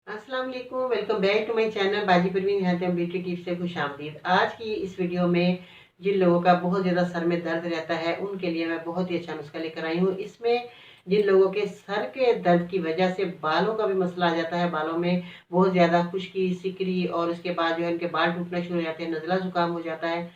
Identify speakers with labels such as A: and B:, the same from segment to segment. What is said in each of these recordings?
A: अस्सलाम वालेकुम, welcome back to my channel Baji Parveen health and beauty tips से खुशामदीद। आज की इस वीडियो में जिन लोगों का बहुत ज़्यादा सर में दर्द रहता है उनके लिए मैं बहुत ही अच्छा नुस्खा लेकर आई हूँ। इसमें जिन लोगों के सर के दर्द की वजह से बालों का भी मसला आ जाता है, बालों में बहुत ज़्यादा खुश्की, सिकरी और उसके बाद जो है उनके बाल टूटना शुरू हो जाते हैं, नज़ला ज़ुकाम हो जाता है।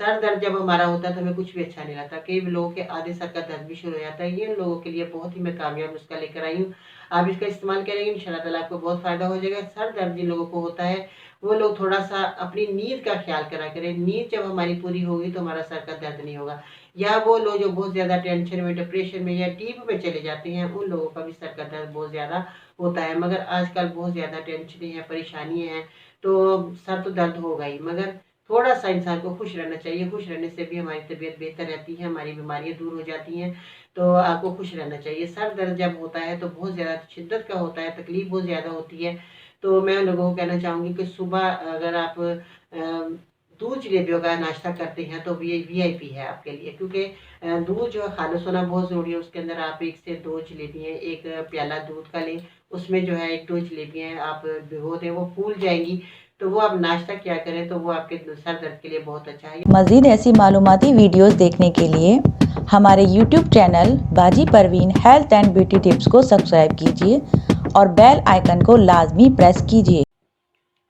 A: सर दर्द जब हमारा होता है तो हमें कुछ भी अच्छा नहीं लगता। कई लोगों के आधे सर का दर्द भी शुरू हो जाता है। ये उन लोगों के लिए बहुत ही मैं कामयाब नुस्खा लेकर आई हूँ। आप इसका इस्तेमाल करेंगे इंशाल्लाह ताला आपको बहुत फ़ायदा हो जाएगा। सर दर्द जिन लोगों को होता है वो लोग थोड़ा-सा अपनी नींद का ख़्याल करा करें। नींद जब हमारी पूरी होगी तो हमारा सर का दर्द नहीं होगा। या वो लोग जो बहुत ज़्यादा टेंशन में, डिप्रेशन में या डीप में चले जाते हैं, उन लोगों का भी सर का दर्द बहुत ज़्यादा होता है। मगर आजकल बहुत ज़्यादा टेंशनें हैं, परेशानियाँ हैं, तो सर तो दर्द होगा ही, मगर थोड़ा-सा इंसान को खुश रहना चाहिए। खुश रहने से भी हमारी तबीयत बेहतर रहती है, हमारी बीमारियाँ दूर हो जाती हैं। तो आपको खुश रहना चाहिए। सर दर्द जब होता है तो बहुत ज़्यादा शिद्दत का होता है, तकलीफ़ बहुत ज़्यादा होती है। तो मैं लोगों को कहना चाहूँगी कि सुबह अगर आप दूध जलेबियों का नाश्ता करते हैं तो ये वीआईपी है आपके लिए, क्योंकि दूध जो है खालिस होना बहुत ज़रूरी है। उसके अंदर आप 1 से 2 जलेबियाँ, 1 प्याला दूध का लें, उसमें जो है 1-2 जलेबियाँ आप भिगो दें, वो फूल जाएँगी, तो वो आप नाश्ता किया करें तो वो आपके सर दर्द के लिए बहुत अच्छा है।
B: मज़ीद ऐसी मालूमाती वीडियोस देखने के लिए हमारे YouTube channel Baji Parveen health and beauty tips को सब्सक्राइब कीजिए और बेल आइकन को लाजमी प्रेस कीजिए।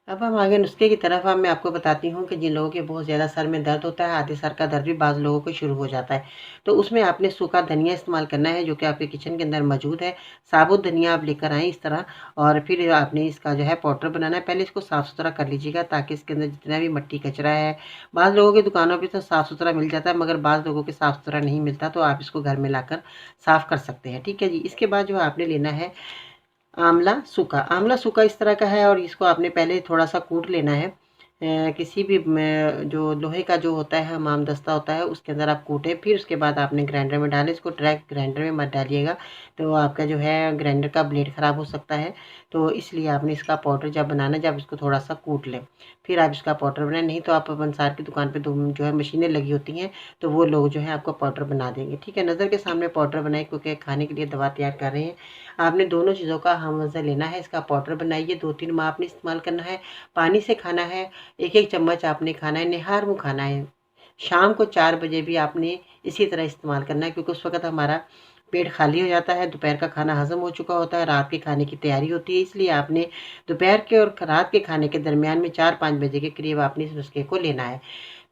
A: अब हम आगे नुस्खे की तरफ। अब मैं आपको बताती हूँ कि जिन लोगों के बहुत ज़्यादा सर में दर्द होता है, आधे सर का दर्द भी बाज़ लोगों को शुरू हो जाता है, तो उसमें आपने सूखा धनिया इस्तेमाल करना है, जो कि आपके किचन के अंदर मौजूद है। साबुत धनिया आप लेकर आएँ इस तरह, और फिर आपने इसका जो है पाउडर बनाना है। पहले इसको साफ़ सुथरा कर लीजिएगा ताकि इसके अंदर जितना भी मिट्टी कचरा है, बाज़ लोगों की दुकानों पर तो साफ़ सुथरा मिल जाता है, मगर बाज़ लोगों के साफ़ सुथरा नहीं मिलता, तो आप इसको घर में लाकर साफ़ कर सकते हैं। ठीक है जी। इसके बाद जो आपने लेना है आंवला सूखा इस तरह का है, और इसको आपने पहले थोड़ा-सा कूट लेना है। किसी भी जो लोहे का जो होता है हमाम दस्ता होता है उसके अंदर आप कूटें, फिर उसके बाद आपने ग्राइंडर में डालें। इसको डायरेक्ट ग्राइंडर में मत डालिएगा, तो आपका जो है ग्राइंडर का ब्लेड ख़राब हो सकता है। तो इसलिए आपने इसका पाउडर जब बनाना, जब इसको थोड़ा-सा कूट लें, फिर आप इसका पाउडर बनाएँ। नहीं तो आप पंसार की दुकान पे जो है मशीनें लगी होती हैं, तो वो लोग जो है आपको पाउडर बना देंगे। ठीक है, नज़र के सामने पाउडर बनाएँ, क्योंकि खाने के लिए दवा तैयार कर रहे हैं। आपने दोनों चीज़ों का हम-मज़ा लेना है। इसका पाउडर बनाइए, 2-3 माह आपने इस्तेमाल करना है। पानी से खाना है, 1-1 चम्मच आपने खाना है, निहार मुँह खाना है। शाम को 4 बजे भी आपने इसी तरह इस्तेमाल करना है, क्योंकि उस वक़्त हमारा पेट खाली हो जाता है, दोपहर का खाना हज़म हो चुका होता है, रात के खाने की तैयारी होती है। इसलिए आपने दोपहर के और रात के खाने के दरमियान में 4-5 बजे के करीब आपने इस नुस्खे को लेना है।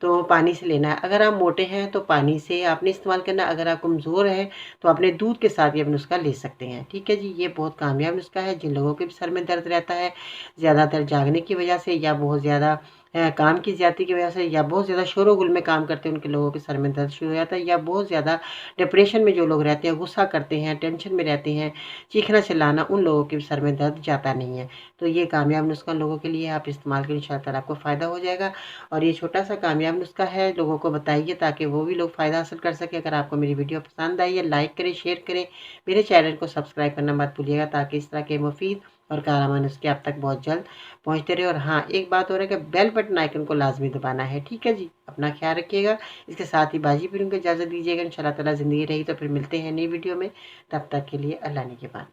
A: तो पानी से लेना है। अगर आप मोटे हैं तो पानी से आपने इस्तेमाल करना है, अगर आप कमज़ोर हैं तो अपने दूध के साथ ये नुस्खा ले सकते हैं। ठीक है जी। ये बहुत कामयाब नुस्खा है। जिन लोगों के भी सर में दर्द रहता है, ज़्यादातर जागने की वजह से, या बहुत ज़्यादा काम की ज़्यादती की वजह से, या बहुत ज़्यादा शोर-ओ-गुल में काम करते हैं, उनके लोगों के सर में दर्द शुरू हो जाता है, या बहुत ज़्यादा डिप्रेशन में जो लोग रहते हैं, गुस्सा करते हैं, टेंशन में रहते हैं, चीखना-चिल्लाना, उन लोगों के भी सर में दर्द जाता नहीं है। तो ये कामयाब नुस्खा लोगों के लिए आप इस्तेमाल करें, इंशाअल्लाह ताला आपको फ़ायदा हो जाएगा। और ये छोटा-सा कामयाब नुस्खा है, लोगों को बताइए ताकि वो भी लोग फ़ायदा हासिल कर सकें। अगर आपको मेरी वीडियो पसंद आई है, लाइक करें, शेयर करें। मेरे चैनल को सब्सक्राइब करना मत भूलिएगा, ताकि इस तरह के मुफ़ीद और कारगर नुस्खे आप तक बहुत जल्द पहुँचते रहे। और हाँ, एक बात और है कि बेल बटन आइकन को लाज़मी दबाना है। ठीक है जी। अपना ख़्याल रखिएगा। इसके साथ ही बाजी फिल्म को इजाज़त दीजिएगा। इंशाअल्लाह ताला ज़िंदगी रही तो फिर मिलते हैं नई वीडियो में। तब तक के लिए अल्लाह निगहबान।